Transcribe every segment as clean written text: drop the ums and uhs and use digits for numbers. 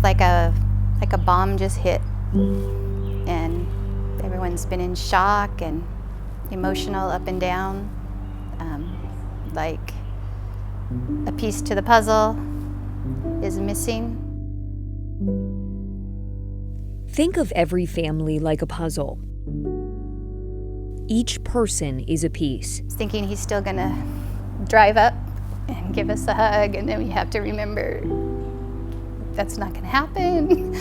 like a bomb just hit, and everyone's been in shock and emotional up and down, like a piece to the puzzle is missing. Think of every family like a puzzle. Each person is a piece. Thinking he's still gonna drive up and give us a hug, and then we have to remember that's not gonna happen.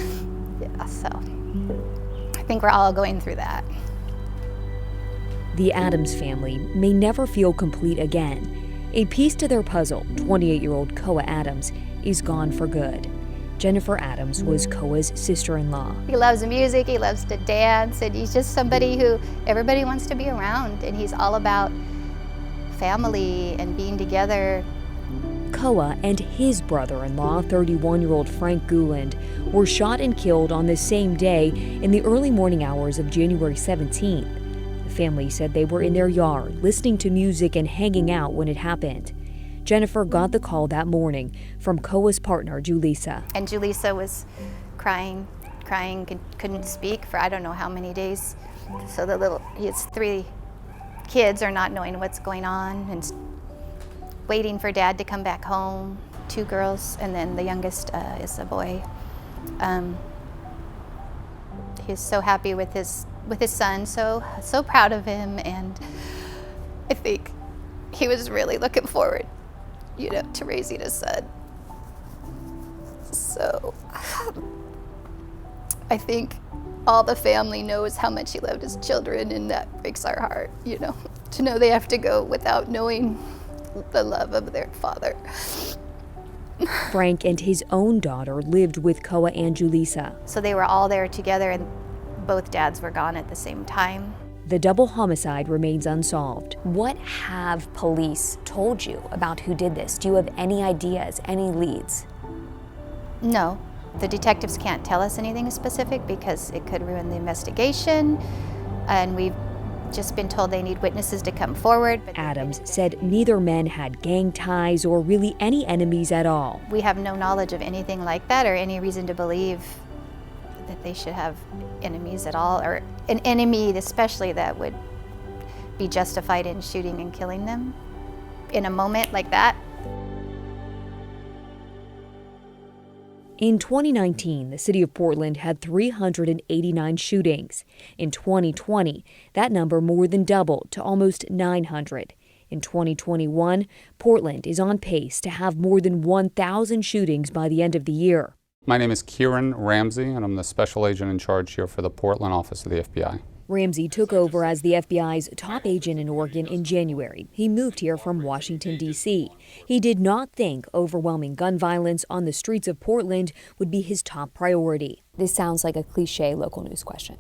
Yeah, so I think we're all going through that. The Adams family may never feel complete again. A piece to their puzzle, 28-year-old Koa Adams, is gone for good. Jennifer Adams was Koa's sister-in-law. He loves music, he loves to dance, and he's just somebody who everybody wants to be around, and he's all about family and being together. Koa and his brother-in-law, 31-year-old Frank Guland, were shot and killed on the same day in the early morning hours of January 17th. The family said they were in their yard, listening to music and hanging out when it happened. Jennifer got the call that morning from Koa's partner, Julissa. And Julissa was crying, couldn't speak for I don't know how many days. So his 3 kids are not knowing what's going on and waiting for Dad to come back home. 2 girls, and then the youngest is a boy. He's so happy with his son, so proud of him, and I think he was really looking forward, to raising his son. So I think all the family knows how much he loved his children, and that breaks our heart, to know they have to go without knowing the love of their father. Frank and his own daughter lived with Koa and Julissa. So they were all there together, and both dads were gone at the same time. The double homicide remains unsolved. What have police told you about who did this? Do you have any ideas, any leads? No, the detectives can't tell us anything specific because it could ruin the investigation, and we've just been told they need witnesses to come forward. Adams said neither men had gang ties or really any enemies at all. We have no knowledge of anything like that or any reason to believe that they should have enemies at all, or an enemy especially that would be justified in shooting and killing them in a moment like that. In 2019, the city of Portland had 389 shootings. In 2020, that number more than doubled to almost 900. In 2021, Portland is on pace to have more than 1,000 shootings by the end of the year. My name is Kieran Ramsey, and I'm the special agent in charge here for the Portland office of the FBI. Ramsey took over as the FBI's top agent in Oregon in January. He moved here from Washington, D.C. He did not think overwhelming gun violence on the streets of Portland would be his top priority. This sounds like a cliche local news question,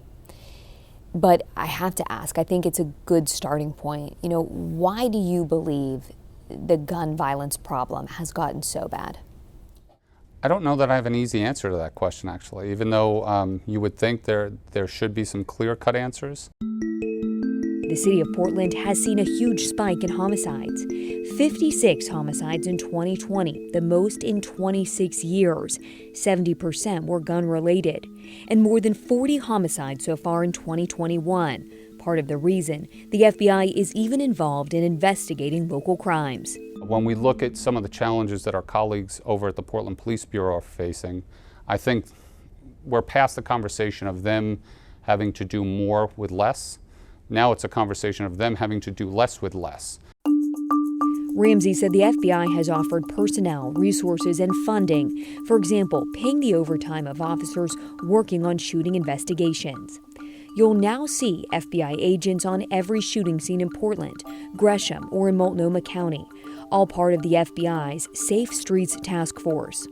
but I have to ask, I think it's a good starting point. Why do you believe the gun violence problem has gotten so bad? I don't know that I have an easy answer to that question, actually, even though you would think there should be some clear-cut answers. The city of Portland has seen a huge spike in homicides. 56 homicides in 2020, the most in 26 years. 70% were gun-related. And more than 40 homicides so far in 2021. Part of the reason the FBI is even involved in investigating local crimes. When we look at some of the challenges that our colleagues over at the Portland Police Bureau are facing, I think we're past the conversation of them having to do more with less. Now it's a conversation of them having to do less with less. Ramsey said the FBI has offered personnel, resources, and funding. For example, paying the overtime of officers working on shooting investigations. You'll now see FBI agents on every shooting scene in Portland, Gresham, or in Multnomah County, all part of the FBI's Safe Streets Task Force.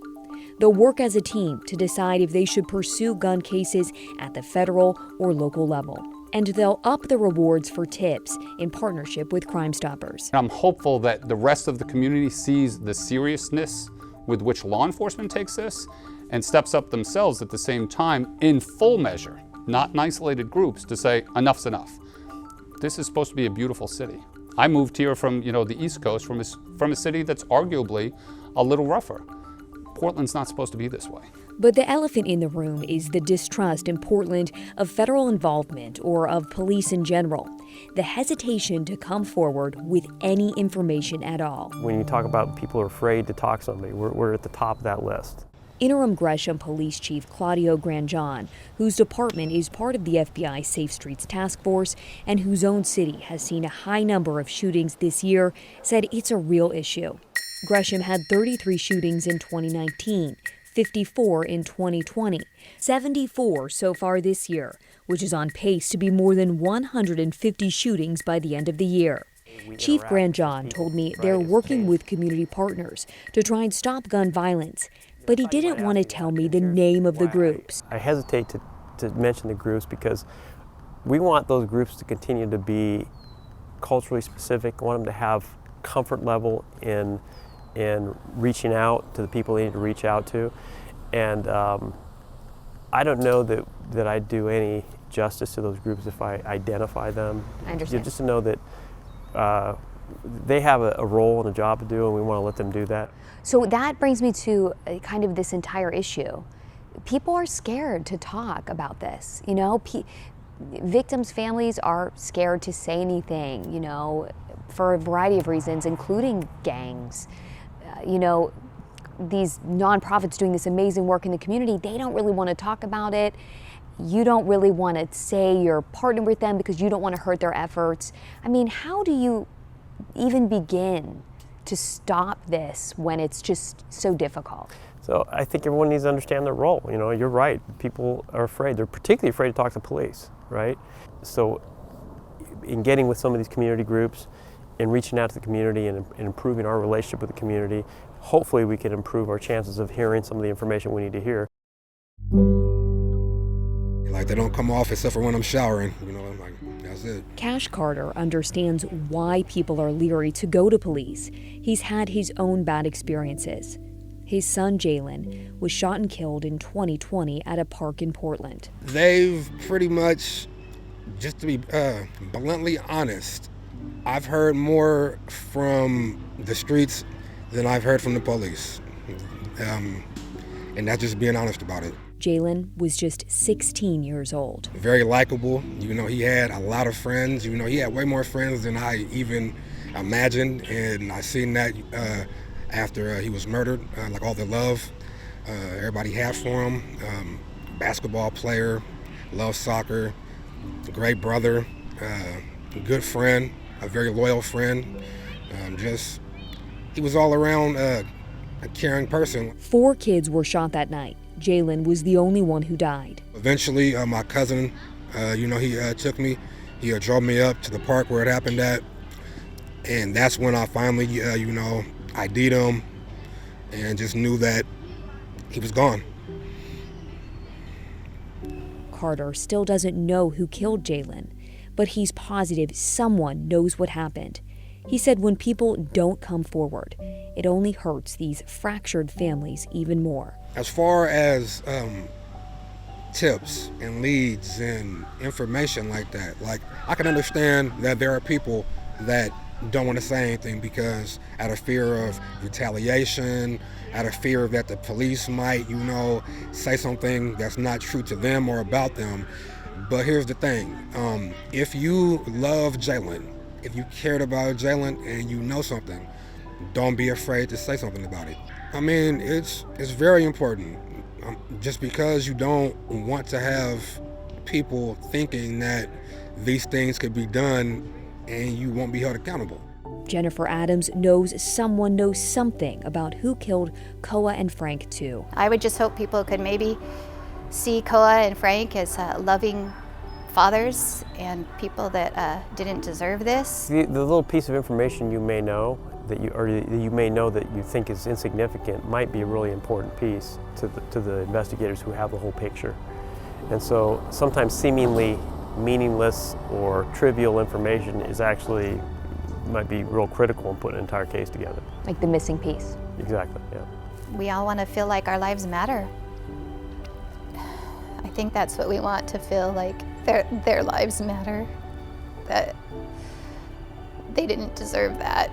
They'll work as a team to decide if they should pursue gun cases at the federal or local level. And they'll up the rewards for tips in partnership with Crime Stoppers. I'm hopeful that the rest of the community sees the seriousness with which law enforcement takes this and steps up themselves at the same time in full measure, not in isolated groups, to say enough's enough. This is supposed to be a beautiful city. I moved here from the East Coast, from a city that's arguably a little rougher. Portland's not supposed to be this way. But the elephant in the room is the distrust in Portland of federal involvement or of police in general. The hesitation to come forward with any information at all. When you talk about people who are afraid to talk to somebody, we're at the top of that list. Interim Gresham Police Chief Claudio Granjon, whose department is part of the FBI Safe Streets Task Force and whose own city has seen a high number of shootings this year, said it's a real issue. Gresham had 33 shootings in 2019, 54 in 2020, 74 so far this year, which is on pace to be more than 150 shootings by the end of the year. Chief Granjon told me they're working with community partners to try and stop gun violence, but he didn't want to tell me the name of the groups. I hesitate to mention the groups because we want those groups to continue to be culturally specific. I want them to have comfort level in reaching out to the people they need to reach out to. And I don't know that I do any justice to those groups if I identify them. I understand. Just to know that they have a role and a job to do, and we want to let them do that. So that brings me to kind of this entire issue. People are scared to talk about this. You know, victims' families are scared to say anything, you know, for a variety of reasons, including gangs. You know, these nonprofits doing this amazing work in the community, they don't really want to talk about it. You don't really want to say you're partnering with them because you don't want to hurt their efforts. I mean, how do you even begin to stop this when it's just so difficult? So I think everyone needs to understand their role. You know, you're right. People are afraid. They're particularly afraid to talk to police, right? So in getting with some of these community groups and reaching out to the community and improving our relationship with the community, hopefully we can improve our chances of hearing some of the information we need to hear. Like, they don't come off except for when I'm showering, you know, I'm like, that's it. Cash Carter understands why people are leery to go to police. He's had his own bad experiences. His son, Jalen, was shot and killed in 2020 at a park in Portland. They've pretty much, just to be bluntly honest, I've heard more from the streets than I've heard from the police. And that's just being honest about it. Jalen was just 16 years old. Very likable. You know, he had a lot of friends. You know, he had way more friends than I even imagined. And I seen that after he was murdered, like all the love everybody had for him. Basketball player, loved soccer, great brother, good friend, a very loyal friend. He was all around a caring person. 4 kids were shot that night. Jalen was the only one who died. Eventually, my cousin, you know, he took me. He drove me up to the park where it happened at. And that's when I finally, you know, ID'd him and just knew that he was gone. Carter still doesn't know who killed Jalen, but he's positive someone knows what happened. He said when people don't come forward, it only hurts these fractured families even more. As far as tips and leads and information like that, like, I can understand that there are people that don't want to say anything because out of fear of retaliation, out of fear that the police might, you know, say something that's not true to them or about them. But here's the thing, if you love Jalen, if you cared about Jalen and you know something, don't be afraid to say something about it. I mean, it's very important. Just because you don't want to have people thinking that these things could be done and you won't be held accountable. Jennifer Adams knows someone knows something about who killed Koa and Frank too. I would just hope people could maybe see Koa and Frank as loving fathers and people that didn't deserve this. The little piece of information you may know that you think is insignificant might be a really important piece to the investigators who have the whole picture. And so sometimes seemingly meaningless or trivial information is actually might be real critical in putting an entire case together. Like the missing piece. Exactly, yeah. We all want to feel like our lives matter. I think that's what we want, to feel like their lives matter, that they didn't deserve that.